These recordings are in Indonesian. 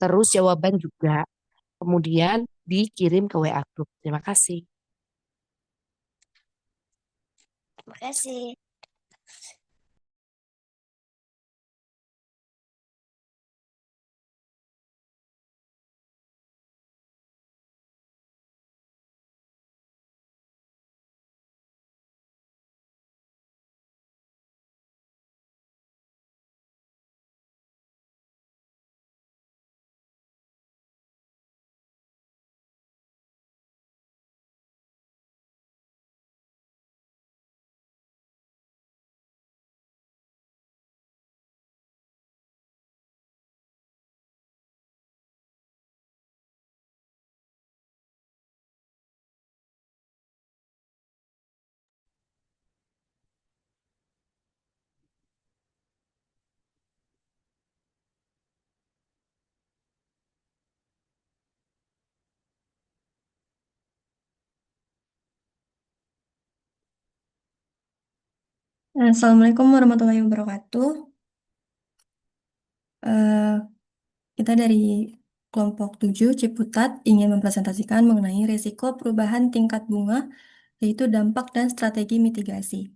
terus jawaban juga. Kemudian dikirim ke WA Group. Terima kasih. Terima kasih. Assalamualaikum warahmatullahi wabarakatuh. Eh, kita dari kelompok 7 Ciputat ingin mempresentasikan mengenai risiko perubahan tingkat bunga, yaitu dampak dan strategi mitigasi.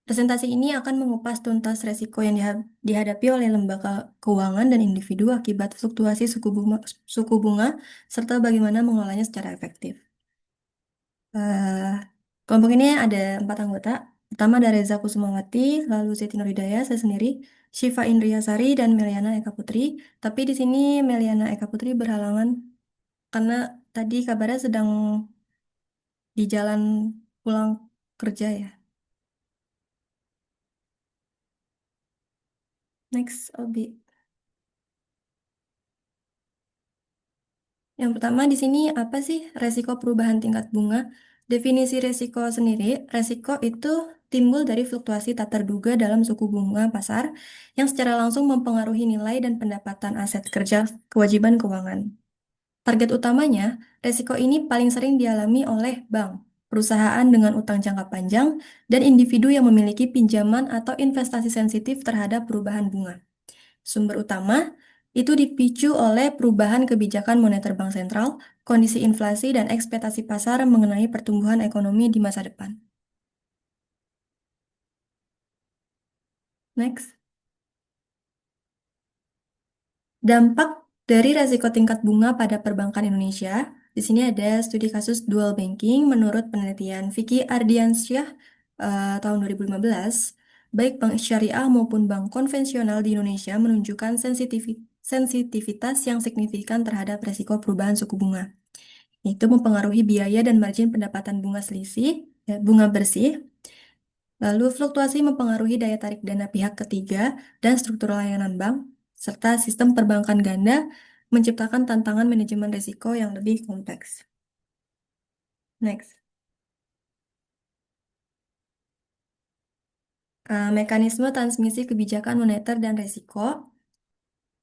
Presentasi ini akan mengupas tuntas risiko yang dihadapi oleh lembaga keuangan dan individu akibat fluktuasi suku bunga serta bagaimana mengelolanya secara efektif. Eh, Kelompok ini ada 4 anggota. Pertama ada Reza Kusumawati, lalu Siti Nuridaya, saya sendiri, Syifa Indriasari, dan Meliana Eka Putri. Tapi di sini Meliana Eka Putri berhalangan karena tadi kabarnya sedang di jalan pulang kerja ya. Next, Obi. Yang pertama di sini apa sih resiko perubahan tingkat bunga? Definisi resiko sendiri, resiko itu timbul dari fluktuasi tak terduga dalam suku bunga pasar yang secara langsung mempengaruhi nilai dan pendapatan aset kerja kewajiban keuangan. Target utamanya, resiko ini paling sering dialami oleh bank, perusahaan dengan utang jangka panjang, dan individu yang memiliki pinjaman atau investasi sensitif terhadap perubahan bunga. Sumber utama itu dipicu oleh perubahan kebijakan moneter bank sentral, kondisi inflasi, dan ekspektasi pasar mengenai pertumbuhan ekonomi di masa depan. Next. Dampak dari resiko tingkat bunga pada perbankan Indonesia. Di sini ada studi kasus dual banking menurut penelitian Vicky Ardiansyah tahun 2015. Baik bank syariah maupun bank konvensional di Indonesia menunjukkan sensitivitas yang signifikan terhadap resiko perubahan suku bunga. Itu mempengaruhi biaya dan margin pendapatan bunga selisih, bunga bersih. Lalu fluktuasi mempengaruhi daya tarik dana pihak ketiga dan struktur layanan bank, serta sistem perbankan ganda menciptakan tantangan manajemen risiko yang lebih kompleks. Next. Mekanisme transmisi kebijakan moneter dan risiko.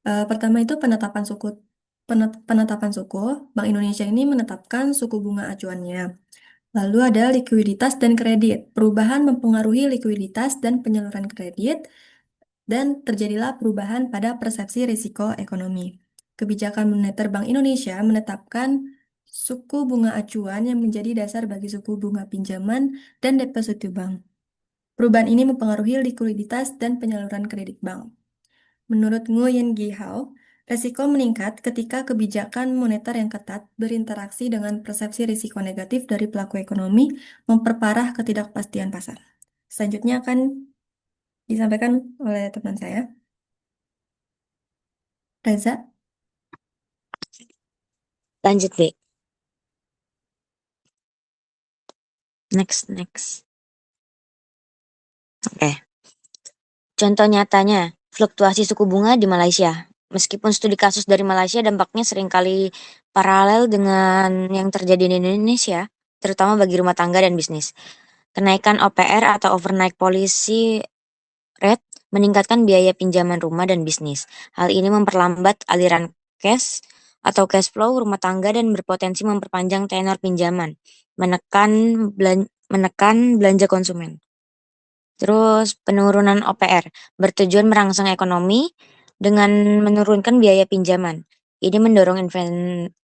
Pertama itu penetapan suku. Bank Indonesia ini menetapkan suku bunga acuannya. Lalu ada likuiditas dan kredit. Perubahan mempengaruhi likuiditas dan penyaluran kredit, dan terjadilah perubahan pada persepsi risiko ekonomi. Kebijakan moneter Bank Indonesia menetapkan suku bunga acuan yang menjadi dasar bagi suku bunga pinjaman dan deposito bank. Perubahan ini mempengaruhi likuiditas dan penyaluran kredit bank. Menurut Nguyen Gi Hao, resiko meningkat ketika kebijakan moneter yang ketat berinteraksi dengan persepsi risiko negatif dari pelaku ekonomi, memperparah ketidakpastian pasar. Selanjutnya akan disampaikan oleh teman saya, Reza. Lanjut, Dek. Next. Oke. Contoh nyatanya, fluktuasi suku bunga di Malaysia. Meskipun studi kasus dari Malaysia dampaknya seringkali paralel dengan yang terjadi di Indonesia, terutama bagi rumah tangga dan bisnis. Kenaikan OPR atau overnight policy rate meningkatkan biaya pinjaman rumah dan bisnis. Hal ini memperlambat aliran cash atau cash flow rumah tangga dan berpotensi memperpanjang tenor pinjaman, menekan belanja konsumen. Terus penurunan OPR bertujuan merangsang ekonomi dengan menurunkan biaya pinjaman. Ini mendorong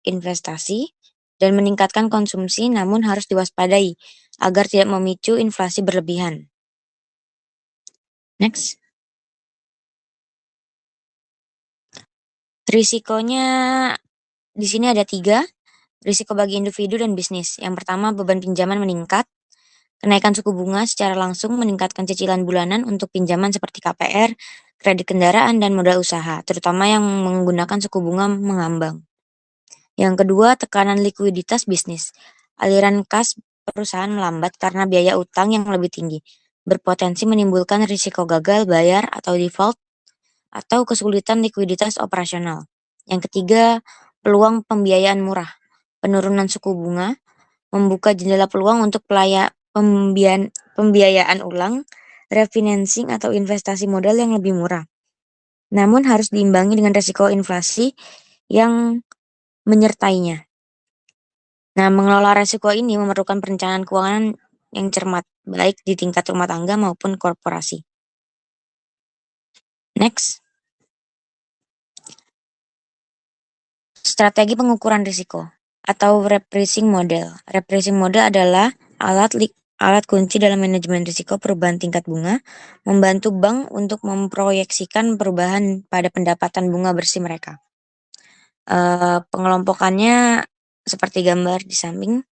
investasi dan meningkatkan konsumsi, namun harus diwaspadai agar tidak memicu inflasi berlebihan. Next. Risikonya di sini ada 3. Risiko bagi individu dan bisnis. Yang pertama, beban pinjaman meningkat. Kenaikan suku bunga secara langsung meningkatkan cicilan bulanan untuk pinjaman seperti KPR, kredit kendaraan, dan modal usaha, terutama yang menggunakan suku bunga mengambang. Yang kedua, tekanan likuiditas bisnis. Aliran kas perusahaan melambat karena biaya utang yang lebih tinggi, berpotensi menimbulkan risiko gagal bayar atau default, atau kesulitan likuiditas operasional. Yang ketiga, peluang pembiayaan murah. Penurunan suku bunga membuka jendela peluang untuk pembiayaan ulang, refinancing atau investasi modal yang lebih murah. Namun harus diimbangi dengan risiko inflasi yang menyertainya. Nah, mengelola risiko ini memerlukan perencanaan keuangan yang cermat, baik di tingkat rumah tangga maupun korporasi. Next. Strategi pengukuran risiko atau repricing model. Repricing model adalah alat kunci dalam manajemen risiko perubahan tingkat bunga, membantu bank untuk memproyeksikan perubahan pada pendapatan bunga bersih mereka. Pengelompokannya seperti gambar di samping.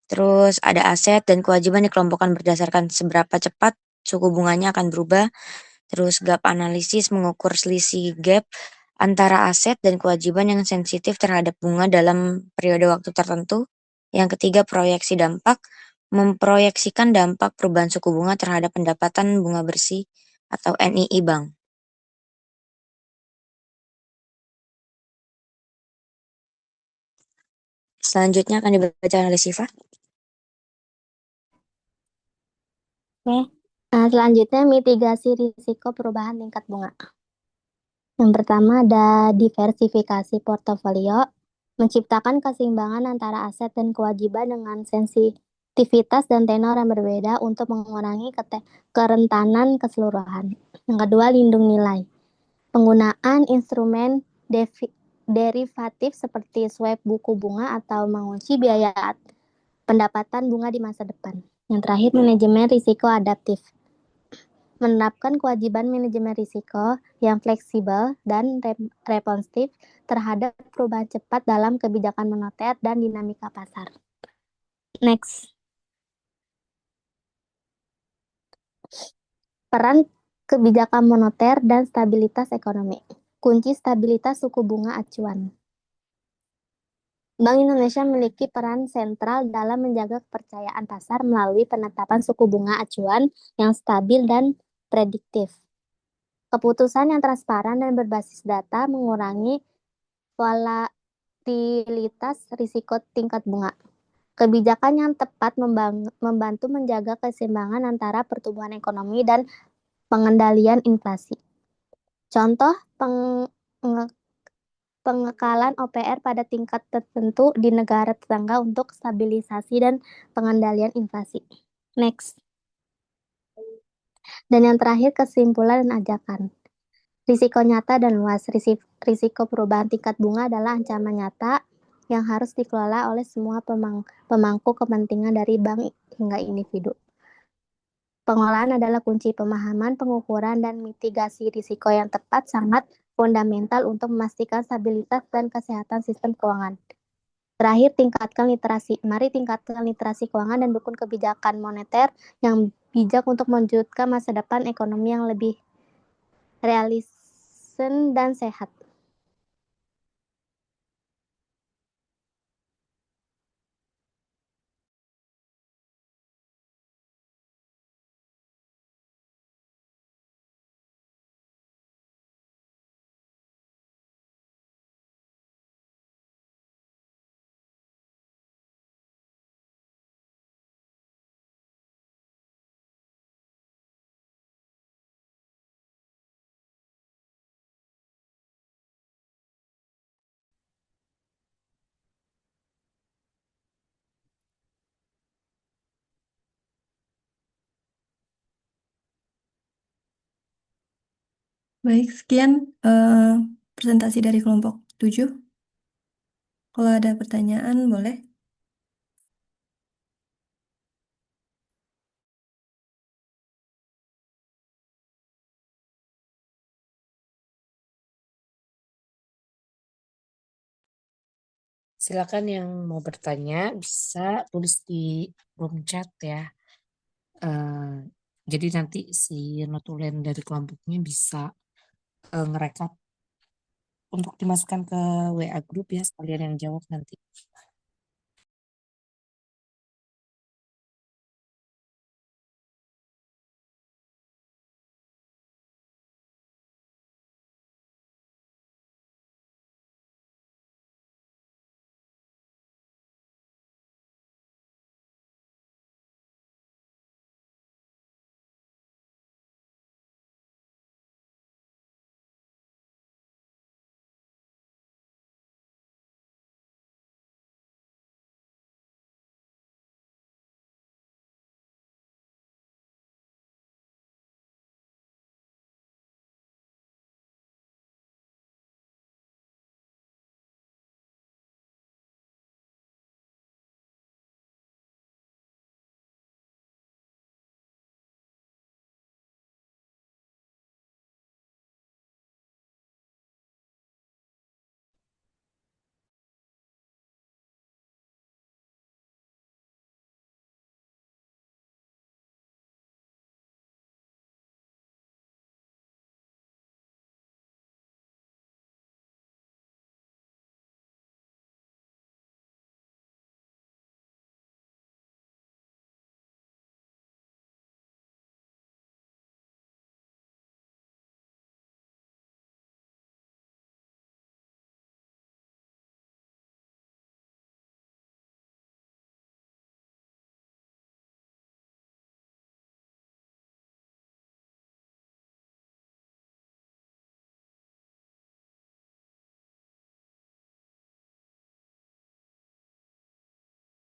Terus ada aset dan kewajiban dikelompokkan berdasarkan seberapa cepat suku bunganya akan berubah. Terus gap analisis mengukur selisih gap antara aset dan kewajiban yang sensitif terhadap bunga dalam periode waktu tertentu. Yang ketiga, proyeksi dampak, memproyeksikan dampak perubahan suku bunga terhadap pendapatan bunga bersih atau NII bank. Selanjutnya akan dibaca oleh Siva. Oke. Nah, selanjutnya mitigasi risiko perubahan tingkat bunga. Yang pertama ada diversifikasi portofolio, menciptakan keseimbangan antara aset dan kewajiban dengan sensitivitas dan tenor yang berbeda untuk mengurangi kerentanan keseluruhan. Yang kedua, lindung nilai. Penggunaan instrumen derivatif seperti swap buku bunga atau mengunci biaya pendapatan bunga di masa depan. Yang terakhir, manajemen risiko adaptif. Menerapkan kewajiban manajemen risiko yang fleksibel dan responsif terhadap perubahan cepat dalam kebijakan moneter dan dinamika pasar. Next. Peran kebijakan moneter dan stabilitas ekonomi. Kunci stabilitas suku bunga acuan. Bank Indonesia memiliki peran sentral dalam menjaga kepercayaan pasar melalui penetapan suku bunga acuan yang stabil dan prediktif. Keputusan yang transparan dan berbasis data mengurangi volatilitas risiko tingkat bunga. Kebijakan yang tepat membantu menjaga keseimbangan antara pertumbuhan ekonomi dan pengendalian inflasi. Contoh pengekalan OPR pada tingkat tertentu di negara tetangga untuk stabilisasi dan pengendalian inflasi. Next. Dan yang terakhir, kesimpulan dan ajakan. Risiko nyata dan luas. Risiko perubahan tingkat bunga adalah ancaman nyata yang harus dikelola oleh semua pemangku kepentingan dari bank hingga individu. Pengolahan adalah kunci pemahaman, pengukuran, dan mitigasi risiko yang tepat sangat fundamental untuk memastikan stabilitas dan kesehatan sistem keuangan. Terakhir, tingkatkan literasi. Mari tingkatkan literasi keuangan dan dukung kebijakan moneter yang bijak untuk mewujudkan masa depan ekonomi yang lebih realistis dan sehat. Baik, sekian presentasi dari kelompok 7. Kalau ada pertanyaan, boleh. Silakan yang mau bertanya bisa tulis di room chat ya. Eh, jadi nanti si notulen dari kelompoknya bisa ngerekap untuk dimasukkan ke WA grup ya, sekalian yang jawab nanti.